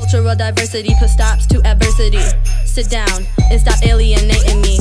cultural diversity, put stops to adversity. Sit down and stop alienating me.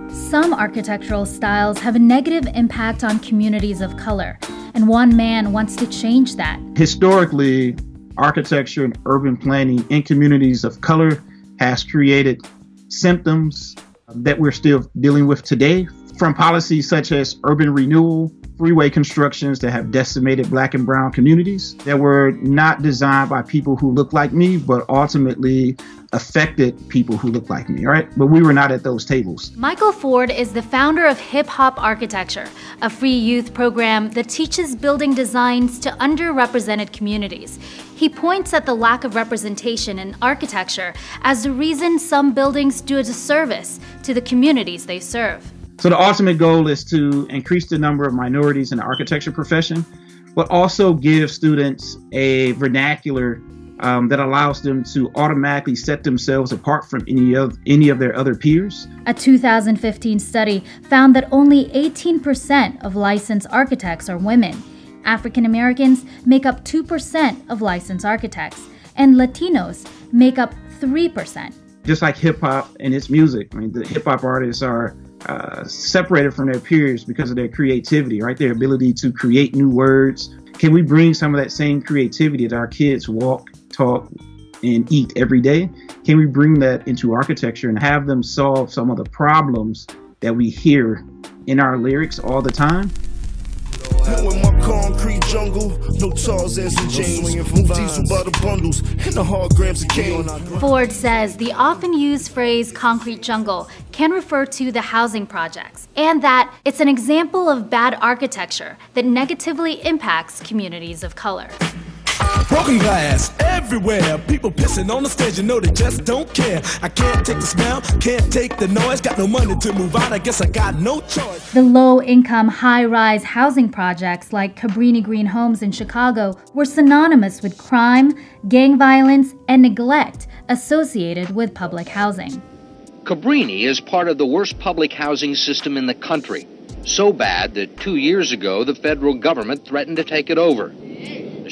Some architectural styles have a negative impact on communities of color, and one man wants to change that. Historically, architecture and urban planning in communities of color has created symptoms that we're still dealing with today, from policies such as urban renewal, freeway constructions that have decimated Black and brown communities that were not designed by people who look like me, but ultimately affected people who look like me, right? But we were not at those tables. Michael Ford is the founder of Hip Hop Architecture, a free youth program that teaches building designs to underrepresented communities. He points at the lack of representation in architecture as the reason some buildings do a disservice to the communities they serve. So the ultimate goal is to increase the number of minorities in the architecture profession, but also give students a vernacular that allows them to automatically set themselves apart from any of their other peers. A 2015 study found that only 18% of licensed architects are women. African Americans make up 2% of licensed architects, and Latinos make up 3%. Just like hip hop and its music, I mean, the hip hop artists are separated from their peers because of their creativity, right? Their ability to create new words. Can we bring some of that same creativity that our kids walk, talk, and eat every day? Can we bring that into architecture and have them solve some of the problems that we hear in our lyrics all the time? In my concrete jungle, no Tarzans and James, move diesel by the bundles, and the hard grams of cane. Ford says the often used phrase concrete jungle can refer to the housing projects, and that it's an example of bad architecture that negatively impacts communities of color. Broken glass everywhere, people pissing on the stage, you know they just don't care. I can't take the smell, can't take the noise, got no money to move out, I guess I got no choice. The low-income, high-rise housing projects like Cabrini Green Homes in Chicago were synonymous with crime, gang violence, and neglect associated with public housing. Cabrini is part of the worst public housing system in the country. So bad that 2 years ago, the federal government threatened to take it over.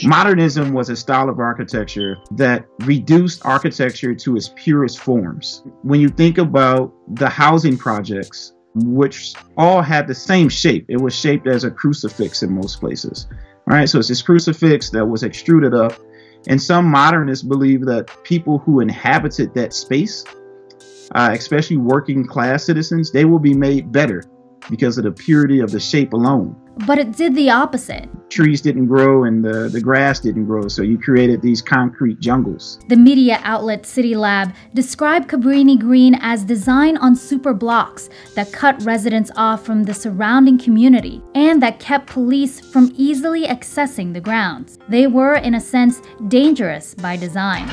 Modernism was a style of architecture that reduced architecture to its purest forms. When you think about the housing projects, which all had the same shape, it was shaped as a crucifix in most places. All right, so it's this crucifix that was extruded up. And some modernists believe that people who inhabited that space, especially working class citizens, they will be made better because of the purity of the shape alone. But it did the opposite. Trees didn't grow and the grass didn't grow, so you created these concrete jungles. The media outlet City Lab described Cabrini Green as design on super blocks that cut residents off from the surrounding community and that kept police from easily accessing the grounds. They were, in a sense, dangerous by design.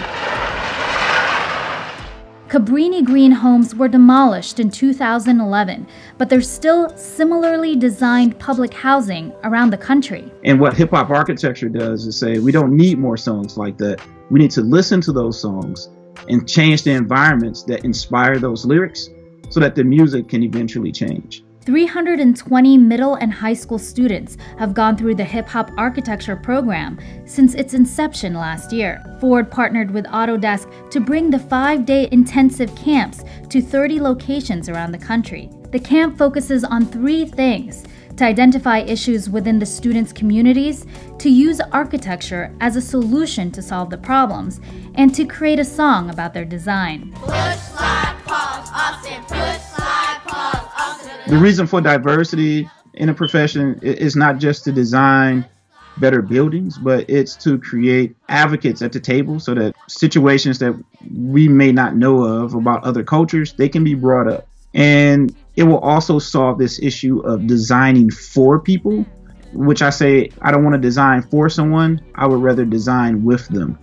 Cabrini Green homes were demolished in 2011, but there's still similarly designed public housing around the country. And what hip hop architecture does is say, we don't need more songs like that. We need to listen to those songs and change the environments that inspire those lyrics so that the music can eventually change. 320 middle and high school students have gone through the Hip Hop Architecture program since its inception last year. Ford partnered with Autodesk to bring the 5-day intensive camps to 30 locations around the country. The camp focuses on 3 things: to identify issues within the students' communities, to use architecture as a solution to solve the problems, and to create a song about their design. Push, slide, pause, Austin. Push, slide, pause, Austin. The reason for diversity in a profession is not just to design better buildings, but it's to create advocates at the table so that situations that we may not know of about other cultures, they can be brought up. And it will also solve this issue of designing for people, which I say, I don't want to design for someone, I would rather design with them.